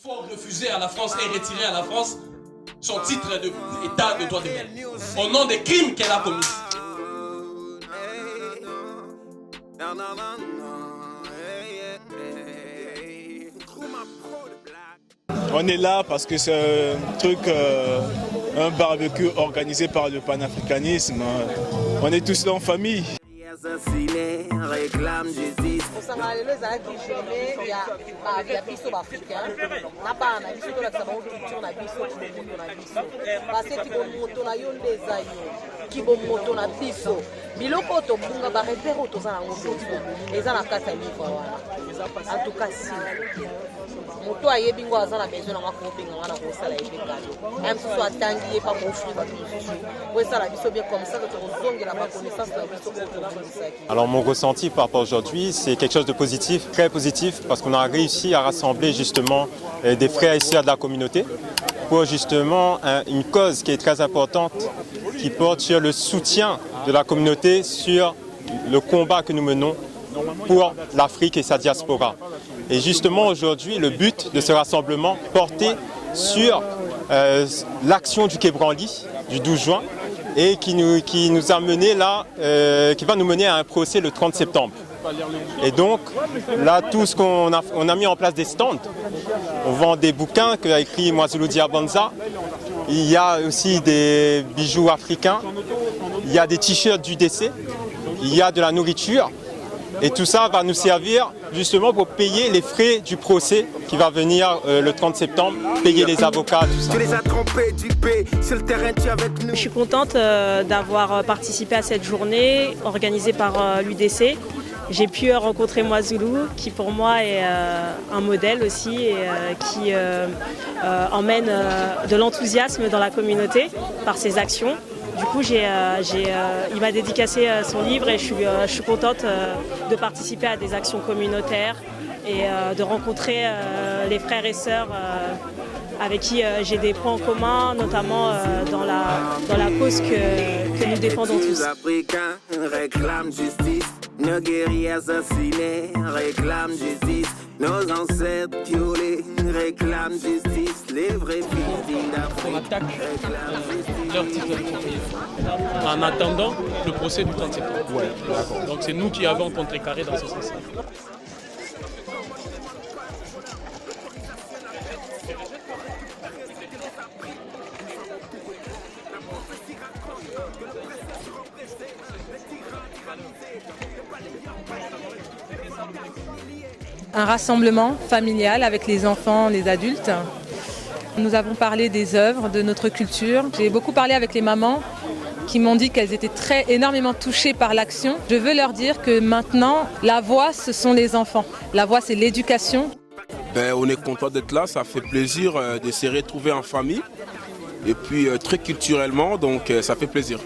Il faut refuser à la France et retirer à la France son titre d'État de droit de l'homme au nom des crimes qu'elle a commis. On est là parce que c'est un truc, un barbecue organisé par le panafricanisme. On est tous là en famille. Réclame justice. Alors mon ressenti par rapport à aujourd'hui, c'est quelque chose de positif, très positif, parce qu'on a réussi à rassembler justement des frères et sœurs de la communauté pour justement une cause qui est très importante, qui porte sur le soutien de la communauté, sur le combat que nous menons pour l'Afrique et sa diaspora. Et justement aujourd'hui, le but de ce rassemblement portait sur l'action du Quai Branly du 12 juin et qui nous a mené là, qui va nous mener à un procès le 30 septembre. Et donc là, tout ce qu'on a mis en place des stands. On vend des bouquins qu'a écrit Mwazulu Diabanza. Il y a aussi des bijoux africains. Il y a des t-shirts du décès. Il y a de la nourriture. Et tout ça va nous servir justement pour payer les frais du procès qui va venir le 30 septembre, payer les avocats, tout ça. Je suis contente d'avoir participé à cette journée organisée par l'UDC. J'ai pu rencontrer Mwazulu, qui pour moi est un modèle aussi et qui emmène de l'enthousiasme dans la communauté par ses actions. Du coup, il m'a dédicacé son livre et je suis contente de participer à des actions communautaires et de rencontrer les frères et sœurs avec qui j'ai des points en commun, notamment dans la cause que nous défendons tous. Réclament justice, nos guerriers assassinés réclament justice, nos ancêtres violés réclament justice, les vrais victimes d'Afrique réclament justice. Leur titre de propriété. En attendant le procès du 30 septembre. Ouais, donc c'est nous qui avons contrecarré dans ce sens. Un rassemblement familial avec les enfants, les adultes. Nous avons parlé des œuvres, de notre culture. J'ai beaucoup parlé avec les mamans qui m'ont dit qu'elles étaient énormément touchées par l'action. Je veux leur dire que maintenant, la voix, ce sont les enfants. La voix, c'est l'éducation. On est content d'être là, ça fait plaisir de se retrouver en famille. Et puis très culturellement, donc ça fait plaisir.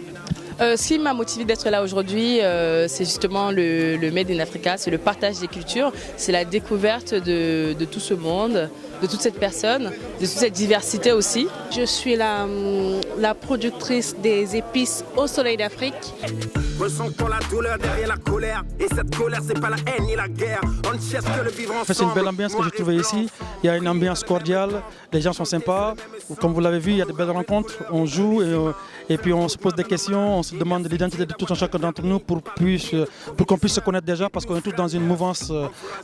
Ce qui m'a motivé d'être là aujourd'hui, c'est justement le Made in Africa, c'est le partage des cultures, c'est la découverte de tout ce monde, de toute cette personne, de toute cette diversité aussi. Je suis la productrice des épices au Soleil d'Afrique. Ressentons la douleur derrière la colère, et cette colère c'est pas la haine ni la guerre, on ne cherche que le vivre ensemble. C'est une belle ambiance que j'ai trouvée ici, il y a une ambiance cordiale, les gens sont sympas, comme vous l'avez vu, il y a de belles rencontres, on joue et puis on se pose des questions, on se demande l'identité de tout un chacun d'entre nous pour qu'on puisse se connaître déjà, parce qu'on est tous dans une mouvance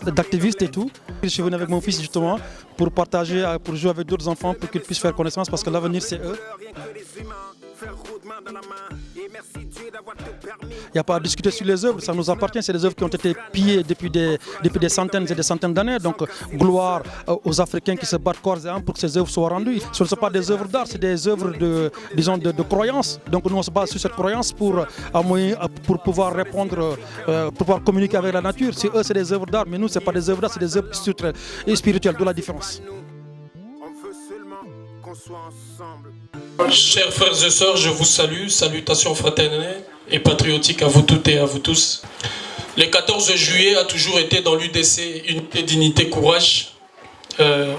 d'activistes et tout. Je suis venu avec mon fils justement pour partager, pour jouer avec d'autres enfants, pour qu'ils puissent faire connaissance, parce que l'avenir c'est eux. Il n'y a pas à discuter sur les œuvres, ça nous appartient, c'est des œuvres qui ont été pillées depuis des centaines et des centaines d'années. Donc gloire aux Africains qui se battent corps et âme pour que ces œuvres soient rendues. Ce ne sont pas des œuvres d'art, c'est des œuvres de croyance. Donc nous on se base sur cette croyance pour pouvoir répondre, pour pouvoir communiquer avec la nature. Si eux c'est des œuvres d'art, mais nous ce n'est pas des œuvres d'art, c'est des œuvres spirituelles, d'où la différence. On veut seulement qu'on soit ensemble. Chers frères et sœurs, je vous salue, salutations fraternelles et patriotiques à vous toutes et à vous tous. Le 14 juillet a toujours été dans l'UDC Unité, Dignité, Courage,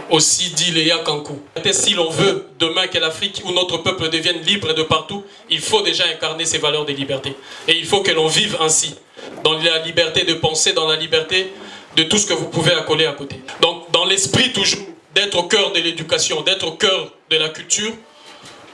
aussi dit Léa Kankou. Si l'on veut demain que l'Afrique ou notre peuple devienne libre de partout, il faut déjà incarner ces valeurs de liberté. Et il faut que l'on vive ainsi, dans la liberté de penser, dans la liberté de tout ce que vous pouvez accoler à côté. Donc dans l'esprit toujours d'être au cœur de l'éducation, d'être au cœur de la culture,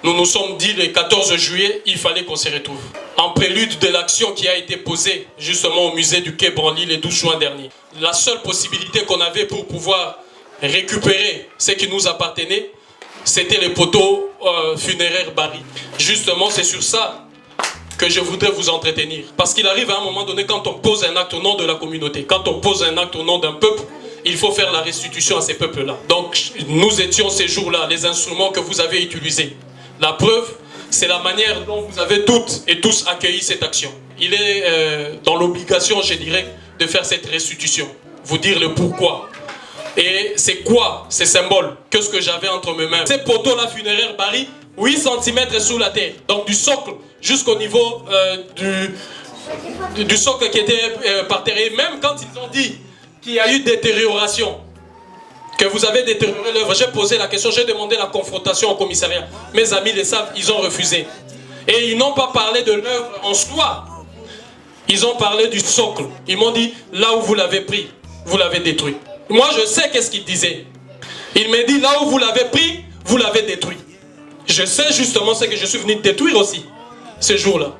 nous nous sommes dit le 14 juillet, il fallait qu'on se retrouve. En prélude de l'action qui a été posée justement au musée du Quai Branly le 12 juin dernier. La seule possibilité qu'on avait pour pouvoir récupérer ce qui nous appartenait, c'était les poteaux funéraires Barry. Justement, c'est sur ça que je voudrais vous entretenir. Parce qu'il arrive à un moment donné, quand on pose un acte au nom de la communauté, quand on pose un acte au nom d'un peuple, il faut faire la restitution à ces peuples-là. Donc, nous étions ces jours-là, les instruments que vous avez utilisés. La preuve, c'est la manière dont vous avez toutes et tous accueilli cette action. Il est dans l'obligation, je dirais, de faire cette restitution. Vous dire le pourquoi. Et c'est quoi ces symboles? Qu'est-ce que j'avais entre mes mains? Ces poteaux-là funéraires Barry, 8 cm sous la terre. Donc du socle jusqu'au niveau du socle qui était par terre. Et même quand ils ont dit qu'il y a eu détérioration, que vous avez détérioré l'œuvre, j'ai posé la question, j'ai demandé la confrontation au commissariat. Mes amis le savent, ils ont refusé. Et ils n'ont pas parlé de l'œuvre en soi. Ils ont parlé du socle. Ils m'ont dit, là où vous l'avez pris, vous l'avez détruit. Moi, je sais qu'est-ce qu'il disait. Il m'a dit, là où vous l'avez pris, vous l'avez détruit. Je sais justement ce que je suis venu détruire aussi, ce jour-là.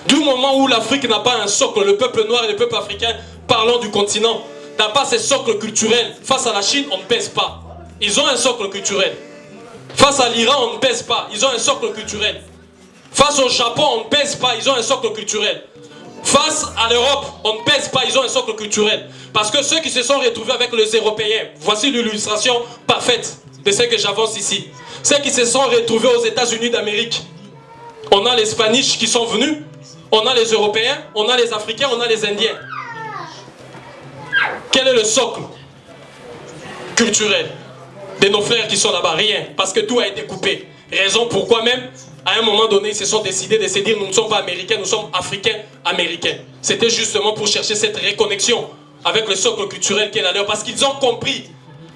Du moment où l'Afrique n'a pas un socle, le peuple noir et le peuple africain, parlant du continent, n'a pas ces socles culturels. Face à la Chine, on ne pèse pas. Ils ont un socle culturel. Face à l'Iran, on ne pèse pas. Ils ont un socle culturel. Face au Japon, on ne pèse pas. Ils ont un socle culturel. Face à l'Europe, on ne pèse pas, ils ont un socle culturel. Parce que ceux qui se sont retrouvés avec les Européens, voici l'illustration parfaite de ce que j'avance ici. Ceux qui se sont retrouvés aux États-Unis d'Amérique, on a les Spanish qui sont venus, on a les Européens, on a les Africains, on a les Indiens. Quel est le socle culturel de nos frères qui sont là-bas? Rien, parce que tout a été coupé. Raison pourquoi même, à un moment donné, ils se sont décidés de se dire nous ne sommes pas américains, nous sommes africains-américains. C'était justement pour chercher cette reconnexion avec le socle culturel qui est la leur, parce qu'ils ont compris.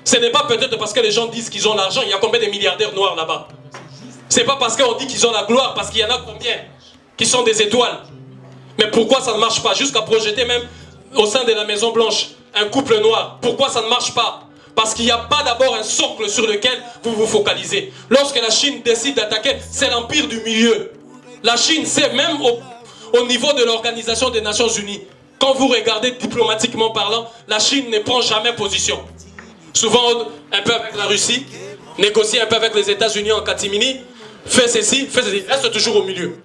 Ce n'est pas peut-être parce que les gens disent qu'ils ont l'argent, il y a combien de milliardaires noirs là-bas? Ce n'est pas parce qu'on dit qu'ils ont la gloire, parce qu'il y en a combien qui sont des étoiles. Mais pourquoi ça ne marche pas? Jusqu'à projeter même au sein de la Maison Blanche un couple noir. Pourquoi ça ne marche pas? Parce qu'il n'y a pas d'abord un socle sur lequel vous vous focalisez. Lorsque la Chine décide d'attaquer, c'est l'empire du milieu. La Chine, c'est même au niveau de l'Organisation des Nations Unies. Quand vous regardez diplomatiquement parlant, la Chine ne prend jamais position. Souvent, un peu avec la Russie, négocie un peu avec les États-Unis en catimini, fait ceci, reste toujours au milieu.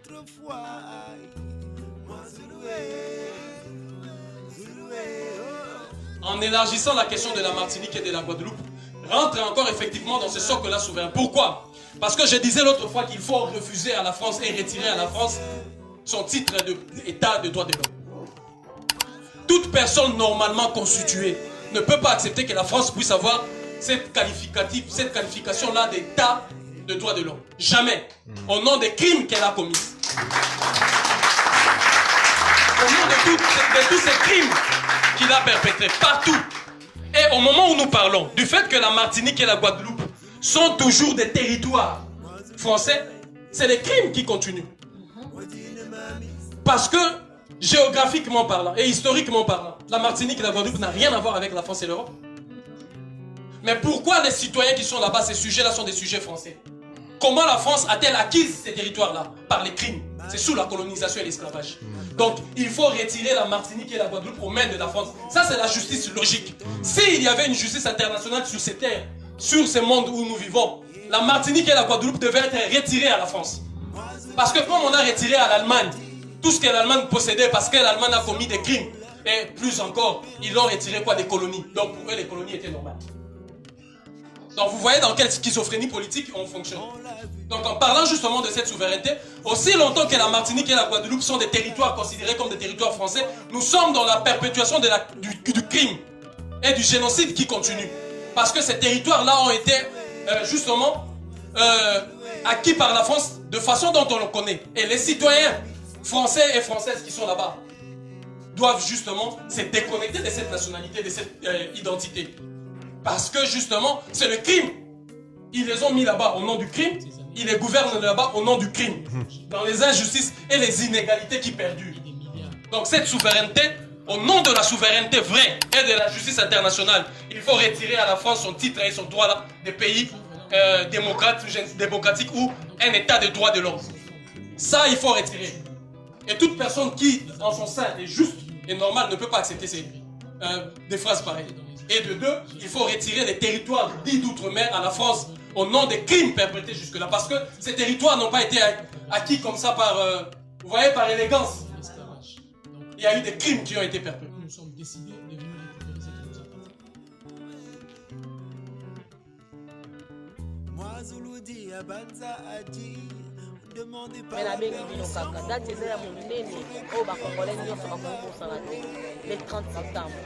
En élargissant la question de la Martinique et de la Guadeloupe, rentre encore effectivement dans ce socle-là souverain. Pourquoi? Parce que je disais l'autre fois qu'il faut refuser à la France et retirer à la France son titre d'État de droit de l'homme. Toute personne normalement constituée ne peut pas accepter que la France puisse avoir cette qualification-là d'État de droit de l'homme. Jamais. Au nom des crimes qu'elle a commis. Au nom de tous ces crimes qu'il a perpétrés partout. Et au moment où nous parlons du fait que la Martinique et la Guadeloupe sont toujours des territoires français, c'est les crimes qui continuent. Parce que géographiquement parlant et historiquement parlant, la Martinique et la Guadeloupe n'ont rien à voir avec la France et l'Europe. Mais pourquoi les citoyens qui sont là-bas, ces sujets-là sont des sujets français? Comment la France a-t-elle acquis ces territoires-là? Par les crimes. C'est sous la colonisation et l'esclavage. Donc, il faut retirer la Martinique et la Guadeloupe aux mains de la France. Ça, c'est la justice logique. S'il y avait une justice internationale sur ces terres, sur ce monde où nous vivons, la Martinique et la Guadeloupe devaient être retirées à la France. Parce que comme on a retiré à l'Allemagne tout ce que l'Allemagne possédait parce que l'Allemagne a commis des crimes, et plus encore, ils l'ont retiré quoi? Des colonies. Donc, pour eux, les colonies étaient normales. Donc vous voyez dans quelle schizophrénie politique on fonctionne. Donc en parlant justement de cette souveraineté, aussi longtemps que la Martinique et la Guadeloupe sont des territoires considérés comme des territoires français, nous sommes dans la perpétuation du crime et du génocide qui continue. Parce que ces territoires-là ont été justement acquis par la France de façon dont on le connaît. Et les citoyens français et françaises qui sont là-bas doivent justement se déconnecter de cette nationalité, de cette identité. Parce que justement, c'est le crime. Ils les ont mis là-bas au nom du crime. Ils les gouvernent là-bas au nom du crime. Dans les injustices et les inégalités qui perdurent. Donc cette souveraineté, au nom de la souveraineté vraie et de la justice internationale, il faut retirer à la France son titre et son droit de pays démocratique ou un état de droit de l'homme. Ça, il faut retirer. Et toute personne qui, en son sein, est juste et normale ne peut pas accepter des phrases pareilles. Et de deux, il faut retirer les territoires dits d'outre-mer à la France au nom des crimes perpétrés jusque-là. Parce que ces territoires n'ont pas été acquis comme ça par, vous voyez, par élégance. Il y a eu des crimes qui ont été perpétrés. Nous sommes décidés de venir récupérer ce qui nous appartient. Moi, Zouloudi, Abanza, Adi. Mais la bengi bino kaka date eza ya monene oyo bakongolais nyonso bakoki kosala te le 30 septembre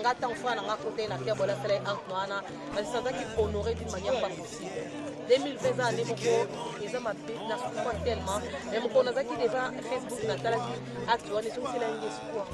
nga ntango fana na nga kote na fiya bola asala encre wana basisazaki honoré d'une manière pas possible 2020 eza ane moko eza mabe na sukuma tellement mais moko nazalaki déjà Facebook natalaki acte wana ezokoselangi espoir